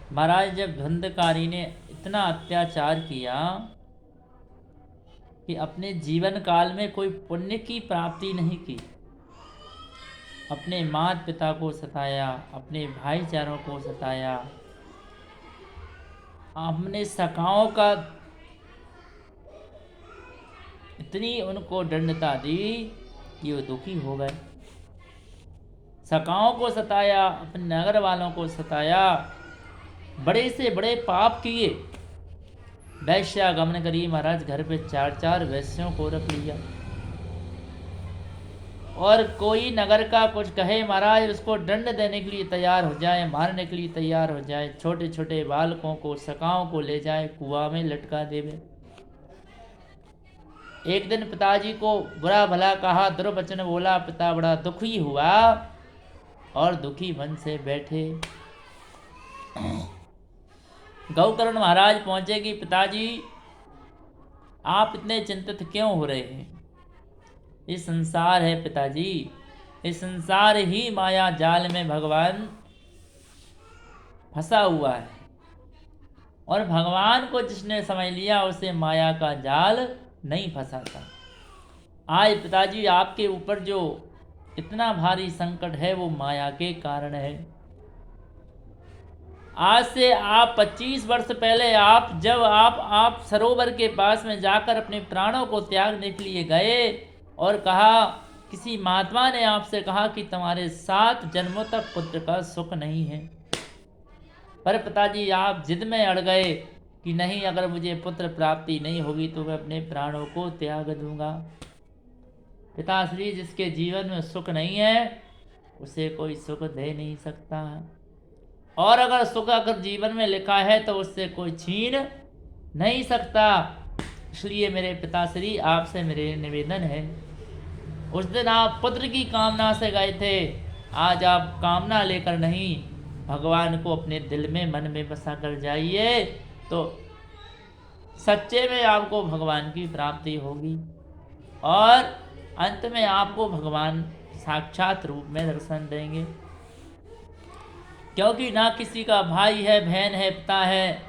महाराज जब धुंधकारी ने इतना अत्याचार किया कि अपने जीवन काल में कोई पुण्य की प्राप्ति नहीं की, अपने माता पिता को सताया, अपने भाईचारों को सताया, अपने सखाओं का इतनी उनको दंडता दी कि वो दुखी हो गए। सखाओं को सताया, अपने नगर वालों को सताया, बड़े से बड़े पाप किए। वैश्यागमन करी महाराज, घर पे 4-4 वैश्यों को रख लिया। और कोई नगर का कुछ कहे महाराज, उसको दंड देने के लिए तैयार हो जाए, मारने के लिए तैयार हो जाए। छोटे छोटे बालकों को, सखाओं को ले जाए, कुआं में लटका देवे। एक दिन पिताजी को बुरा भला कहा, दुर्वचन बोला, पिता बड़ा दुखी हुआ और दुखी मन से बैठे। गौकर्ण महाराज पहुंचे कि पिताजी आप इतने चिंतित क्यों हो रहे हैं? ये संसार है पिताजी, इस संसार ही माया जाल में भगवान फंसा हुआ है, और भगवान को जिसने समझ लिया उसे माया का जाल नहीं फंसाता। आज पिताजी आपके ऊपर जो इतना भारी संकट है वो माया के कारण है। आज से आप 25 वर्ष पहले जब आप सरोवर के पास में जाकर अपने प्राणों को त्यागने के लिए गए और कहा, किसी महात्मा ने आपसे कहा कि तुम्हारे 7 जन्मों तक पुत्र का सुख नहीं है, पर पिताजी आप जिद में अड़ गए कि नहीं, अगर मुझे पुत्र प्राप्ति नहीं होगी तो मैं अपने प्राणों को त्याग दूंगा। पिताश्री, जिसके जीवन में सुख नहीं है उसे कोई सुख दे नहीं सकता, और अगर सुख अगर जीवन में लिखा है तो उससे कोई छीन नहीं सकता। इसलिए मेरे पिताश्री, आपसे मेरे निवेदन है, उस दिन आप पुत्र की कामना से गए थे, आज आप कामना लेकर नहीं, भगवान को अपने दिल में मन में बसा कर जाइए, तो सच्चे में आपको भगवान की प्राप्ति होगी और अंत में आपको भगवान साक्षात रूप में दर्शन देंगे। क्योंकि ना किसी का भाई है, बहन है, पिता है,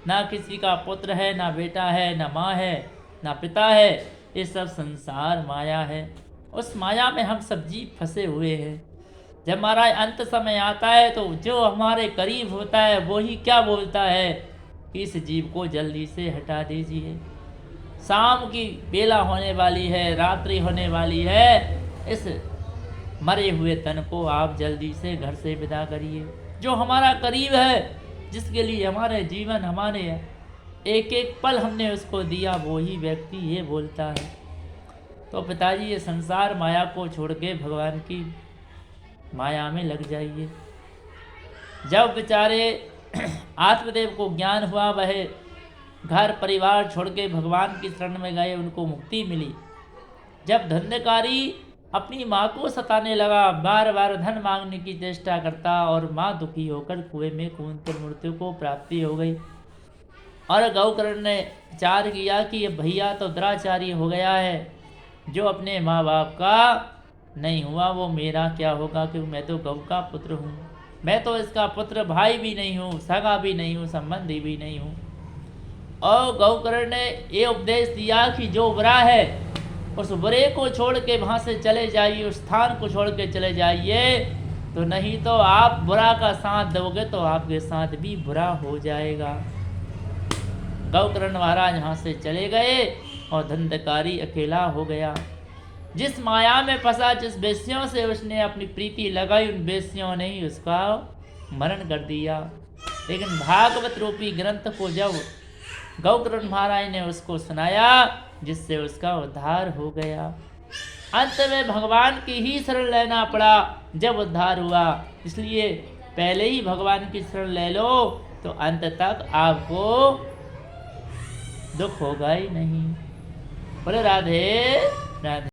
ना किसी का पुत्र है, ना बेटा है, ना माँ है, ना पिता है। ये सब संसार माया है, उस माया में हम सब जीव फंसे हुए हैं। जब हमारा अंत समय आता है तो जो हमारे करीब होता है वो ही क्या बोलता है कि इस जीव को जल्दी से हटा दीजिए, शाम की बेला होने वाली है, रात्रि होने वाली है, इस मरे हुए तन को आप जल्दी से घर से विदा करिए। जो हमारा करीब है, जिसके लिए हमारे जीवन, हमारे एक एक पल हमने उसको दिया, वो ही व्यक्ति ये बोलता है। तो पिताजी, ये संसार माया को छोड़ के भगवान की माया में लग जाइए। जब बेचारे आत्मदेव को ज्ञान हुआ, वह घर परिवार छोड़ के भगवान की शरण में गए, उनको मुक्ति मिली। जब धंधकारी अपनी माँ को सताने लगा, बार बार धन मांगने की चेष्टा करता और माँ दुखी होकर कुएं में कूदकर मृत्यु को प्राप्ति हो गई। और गौकर्ण ने विचार किया कि ये भैया तो दुराचारी हो गया है, जो अपने माँ बाप का नहीं हुआ वो मेरा क्या होगा, क्योंकि मैं तो गौ का पुत्र हूँ, मैं तो इसका पुत्र भाई भी नहीं हूँ, सगा भी नहीं हूँ, संबंधी भी नहीं हूँ। और गौकर्ण ने ये उपदेश दिया कि जो बुरा है उस बुरे को छोड़ के वहाँ से चले जाइए, उस स्थान को छोड़ के चले जाइए, तो नहीं तो आप बुरा का साथ दोगे तो आपके साथ भी बुरा हो जाएगा। गौकर्ण महाराज यहाँ से चले गए और धंधकारी अकेला हो गया। जिस माया में फंसा, जिस वेश्यों से उसने अपनी प्रीति लगाई, उन वेश्यों ने ही उसका मरण कर दिया। लेकिन भागवत रूपी ग्रंथ को जब गौकर्ण महाराज ने उसको सुनाया, जिससे उसका उद्धार हो गया। अंत में भगवान की ही शरण लेना पड़ा जब उद्धार हुआ। इसलिए पहले ही भगवान की शरण ले लो तो अंत तक आपको दुख होगा ही नहीं। बोले राधे राधे।